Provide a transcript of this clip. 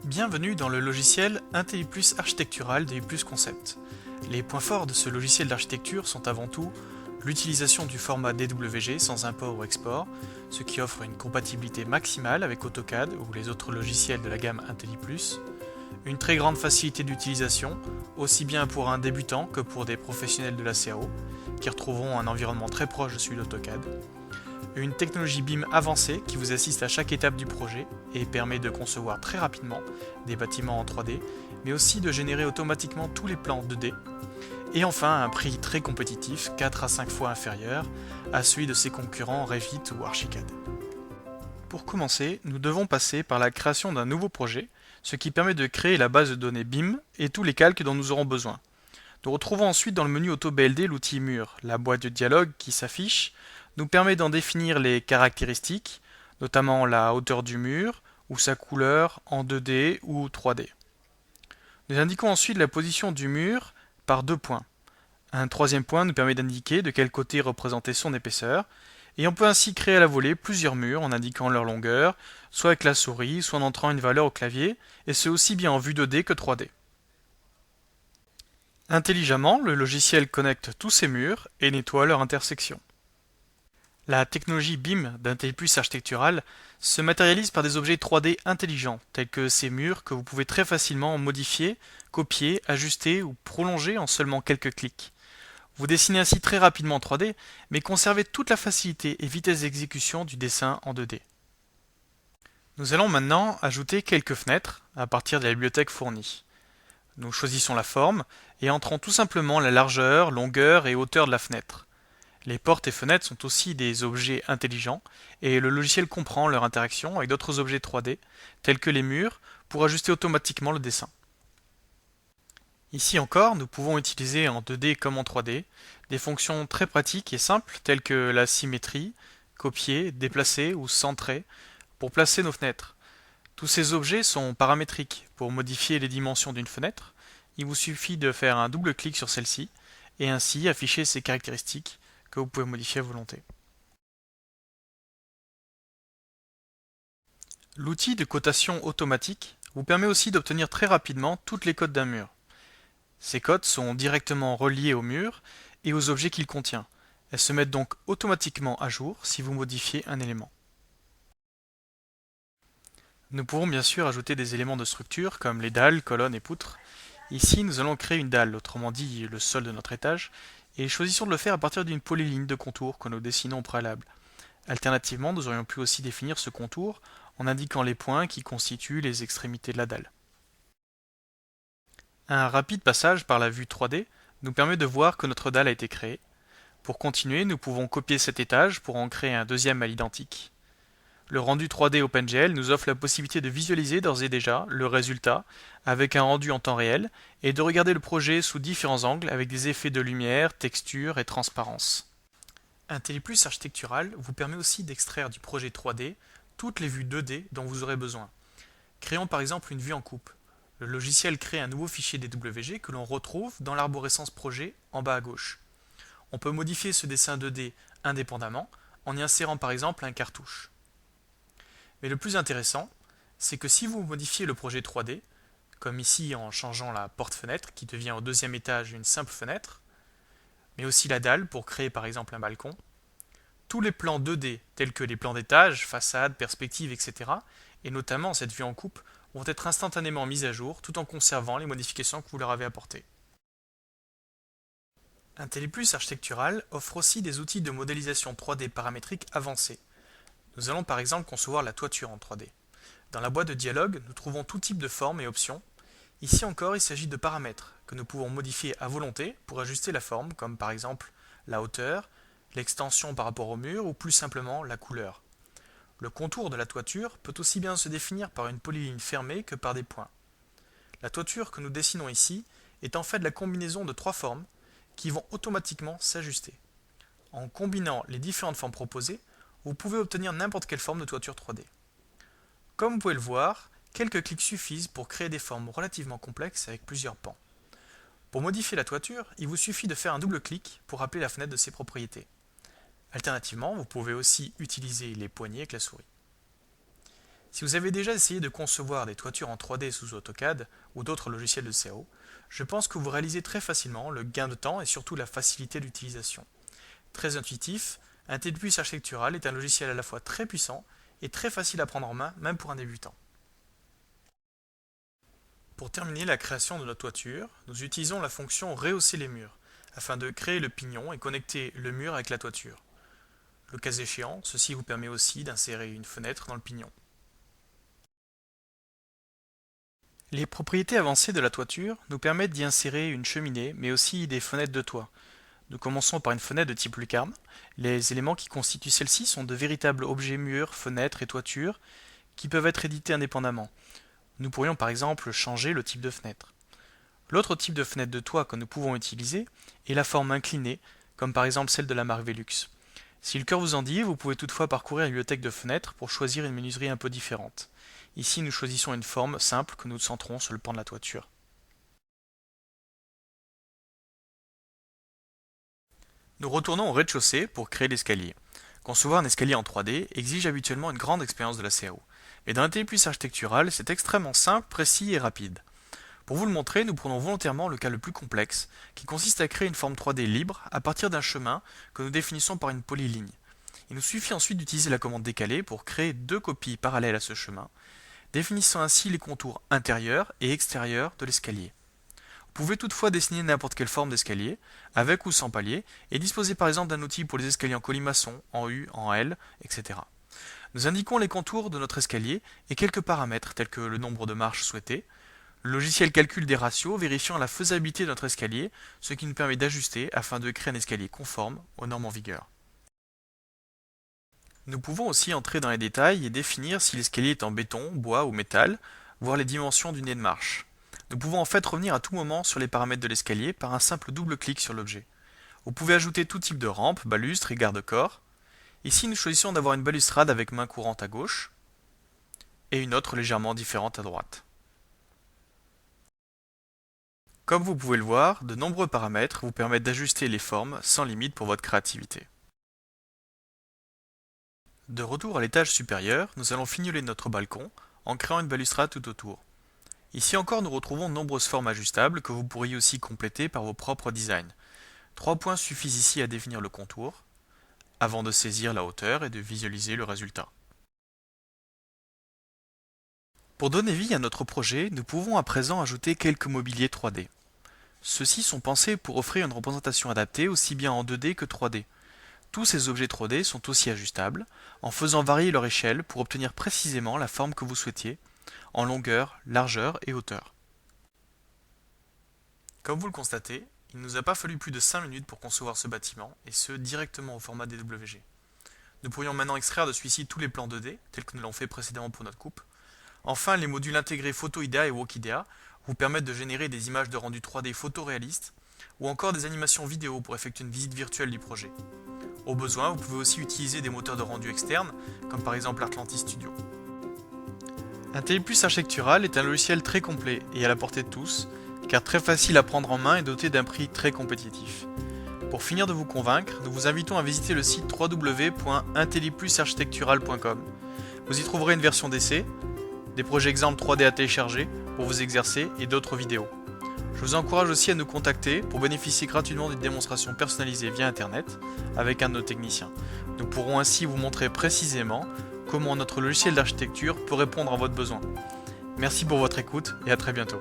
Bienvenue dans le logiciel IntelliPlus Architectural d'IntelliPlus Concept. Les points forts de ce logiciel d'architecture sont avant tout l'utilisation du format DWG sans import ou export, ce qui offre une compatibilité maximale avec AutoCAD ou les autres logiciels de la gamme IntelliPlus, une très grande facilité d'utilisation, aussi bien pour un débutant que pour des professionnels de la CAO, qui retrouveront un environnement très proche de celui d'AutoCAD, une technologie BIM avancée qui vous assiste à chaque étape du projet et permet de concevoir très rapidement des bâtiments en 3D, mais aussi de générer automatiquement tous les plans 2D. Et enfin, un prix très compétitif, 4 à 5 fois inférieur à celui de ses concurrents Revit ou Archicad. Pour commencer, nous devons passer par la création d'un nouveau projet, ce qui permet de créer la base de données BIM et tous les calques dont nous aurons besoin. Nous retrouvons ensuite dans le menu AutoBLD l'outil mur. La boîte de dialogue qui s'affiche nous permet d'en définir les caractéristiques, notamment la hauteur du mur ou sa couleur en 2D ou 3D. Nous indiquons ensuite la position du mur par deux points. Un troisième point nous permet d'indiquer de quel côté représenter son épaisseur, et on peut ainsi créer à la volée plusieurs murs en indiquant leur longueur, soit avec la souris, soit en entrant une valeur au clavier, et ce aussi bien en vue 2D que 3D. Intelligemment, le logiciel connecte tous ces murs et nettoie leur intersection. La technologie BIM d'IntelliPlus Architectural se matérialise par des objets 3D intelligents, tels que ces murs que vous pouvez très facilement modifier, copier, ajuster ou prolonger en seulement quelques clics. Vous dessinez ainsi très rapidement en 3D, mais conservez toute la facilité et vitesse d'exécution du dessin en 2D. Nous allons maintenant ajouter quelques fenêtres à partir de la bibliothèque fournie. Nous choisissons la forme et entrons tout simplement la largeur, longueur et hauteur de la fenêtre. Les portes et fenêtres sont aussi des objets intelligents et le logiciel comprend leur interaction avec d'autres objets 3D tels que les murs pour ajuster automatiquement le dessin. Ici encore, nous pouvons utiliser en 2D comme en 3D des fonctions très pratiques et simples telles que la symétrie, copier, déplacer ou centrer pour placer nos fenêtres. Tous ces objets sont paramétriques. Pour modifier les dimensions d'une fenêtre, il vous suffit de faire un double clic sur celle-ci et ainsi afficher ses caractéristiques que vous pouvez modifier à volonté. L'outil de cotation automatique vous permet aussi d'obtenir très rapidement toutes les cotes d'un mur. Ces cotes sont directement reliées au mur et aux objets qu'il contient. Elles se mettent donc automatiquement à jour si vous modifiez un élément. Nous pouvons bien sûr ajouter des éléments de structure comme les dalles, colonnes et poutres. Ici, nous allons créer une dalle, autrement dit le sol de notre étage, et choisissons de le faire à partir d'une polyligne de contour que nous dessinons au préalable. Alternativement, nous aurions pu aussi définir ce contour en indiquant les points qui constituent les extrémités de la dalle. Un rapide passage par la vue 3D nous permet de voir que notre dalle a été créée. Pour continuer, nous pouvons copier cet étage pour en créer un deuxième à l'identique. Le rendu 3D OpenGL nous offre la possibilité de visualiser d'ores et déjà le résultat avec un rendu en temps réel et de regarder le projet sous différents angles avec des effets de lumière, texture et transparence. IntelliPlus Architectural vous permet aussi d'extraire du projet 3D toutes les vues 2D dont vous aurez besoin. Créons par exemple une vue en coupe. Le logiciel crée un nouveau fichier DWG que l'on retrouve dans l'arborescence projet en bas à gauche. On peut modifier ce dessin 2D indépendamment en y insérant par exemple un cartouche. Mais le plus intéressant, c'est que si vous modifiez le projet 3D, comme ici en changeant la porte-fenêtre qui devient au deuxième étage une simple fenêtre, mais aussi la dalle pour créer par exemple un balcon, tous les plans 2D tels que les plans d'étage, façade, perspective, etc., et notamment cette vue en coupe, vont être instantanément mis à jour tout en conservant les modifications que vous leur avez apportées. IntelliPlus Architectural offre aussi des outils de modélisation 3D paramétrique avancés. Nous allons par exemple concevoir la toiture en 3D. Dans la boîte de dialogue, nous trouvons tout type de formes et options. Ici encore, il s'agit de paramètres que nous pouvons modifier à volonté pour ajuster la forme, comme par exemple la hauteur, l'extension par rapport au mur ou plus simplement la couleur. Le contour de la toiture peut aussi bien se définir par une polyligne fermée que par des points. La toiture que nous dessinons ici est en fait la combinaison de trois formes qui vont automatiquement s'ajuster. En combinant les différentes formes proposées, vous pouvez obtenir n'importe quelle forme de toiture 3D. Comme vous pouvez le voir, quelques clics suffisent pour créer des formes relativement complexes avec plusieurs pans. Pour modifier la toiture, il vous suffit de faire un double clic pour rappeler la fenêtre de ses propriétés. Alternativement, vous pouvez aussi utiliser les poignées avec la souris. Si vous avez déjà essayé de concevoir des toitures en 3D sous AutoCAD ou d'autres logiciels de CAO, je pense que vous réalisez très facilement le gain de temps et surtout la facilité d'utilisation. Très intuitif, Intelliplus Architectural est un logiciel à la fois très puissant et très facile à prendre en main, même pour un débutant. Pour terminer la création de notre toiture, nous utilisons la fonction rehausser les murs, afin de créer le pignon et connecter le mur avec la toiture. Le cas échéant, ceci vous permet aussi d'insérer une fenêtre dans le pignon. Les propriétés avancées de la toiture nous permettent d'y insérer une cheminée, mais aussi des fenêtres de toit. Nous commençons par une fenêtre de type lucarne. Les éléments qui constituent celle-ci sont de véritables objets murs, fenêtres et toitures qui peuvent être édités indépendamment. Nous pourrions par exemple changer le type de fenêtre. L'autre type de fenêtre de toit que nous pouvons utiliser est la forme inclinée, comme par exemple celle de la marque Velux. Si le cœur vous en dit, vous pouvez toutefois parcourir la bibliothèque de fenêtres pour choisir une menuiserie un peu différente. Ici, nous choisissons une forme simple que nous centrons sur le pan de la toiture. Nous retournons au rez-de-chaussée pour créer l'escalier. Concevoir un escalier en 3D exige habituellement une grande expérience de la CAO. Mais dans Intelliplus Architectural, c'est extrêmement simple, précis et rapide. Pour vous le montrer, nous prenons volontairement le cas le plus complexe, qui consiste à créer une forme 3D libre à partir d'un chemin que nous définissons par une polyligne. Il nous suffit ensuite d'utiliser la commande décaler pour créer deux copies parallèles à ce chemin, définissant ainsi les contours intérieurs et extérieurs de l'escalier. Vous pouvez toutefois dessiner n'importe quelle forme d'escalier, avec ou sans palier, et disposer par exemple d'un outil pour les escaliers en colimaçon, en U, en L, etc. Nous indiquons les contours de notre escalier et quelques paramètres tels que le nombre de marches souhaitées. Le logiciel calcule des ratios vérifiant la faisabilité de notre escalier, ce qui nous permet d'ajuster afin de créer un escalier conforme aux normes en vigueur. Nous pouvons aussi entrer dans les détails et définir si l'escalier est en béton, bois ou métal, voire les dimensions du nez de marche. Nous pouvons en fait revenir à tout moment sur les paramètres de l'escalier par un simple double-clic sur l'objet. Vous pouvez ajouter tout type de rampe, balustre et garde-corps. Ici, nous choisissons d'avoir une balustrade avec main courante à gauche et une autre légèrement différente à droite. Comme vous pouvez le voir, de nombreux paramètres vous permettent d'ajuster les formes sans limite pour votre créativité. De retour à l'étage supérieur, nous allons fignoler notre balcon en créant une balustrade tout autour. Ici encore, nous retrouvons de nombreuses formes ajustables que vous pourriez aussi compléter par vos propres designs. 3 points suffisent ici à définir le contour, avant de saisir la hauteur et de visualiser le résultat. Pour donner vie à notre projet, nous pouvons à présent ajouter quelques mobiliers 3D. Ceux-ci sont pensés pour offrir une représentation adaptée aussi bien en 2D que 3D. Tous ces objets 3D sont aussi ajustables, en faisant varier leur échelle pour obtenir précisément la forme que vous souhaitiez, en longueur, largeur et hauteur. Comme vous le constatez, il ne nous a pas fallu plus de 5 minutes pour concevoir ce bâtiment, et ce directement au format DWG. Nous pourrions maintenant extraire de celui-ci tous les plans 2D, tels que nous l'avons fait précédemment pour notre coupe. Enfin, les modules intégrés PhotoIdea et Walkidea vous permettent de générer des images de rendu 3D photoréalistes, ou encore des animations vidéo pour effectuer une visite virtuelle du projet. Au besoin, vous pouvez aussi utiliser des moteurs de rendu externes, comme par exemple Artlantis Studio. Intelliplus Architectural est un logiciel très complet et à la portée de tous, car très facile à prendre en main et doté d'un prix très compétitif. Pour finir de vous convaincre, nous vous invitons à visiter le site www.intelliplusarchitectural.com. Vous y trouverez une version d'essai, des projets exemples 3D à télécharger pour vous exercer et d'autres vidéos. Je vous encourage aussi à nous contacter pour bénéficier gratuitement d'une démonstration personnalisée via internet avec un de nos techniciens. Nous pourrons ainsi vous montrer précisément comment notre logiciel d'architecture peut répondre à votre besoin. Merci pour votre écoute et à très bientôt.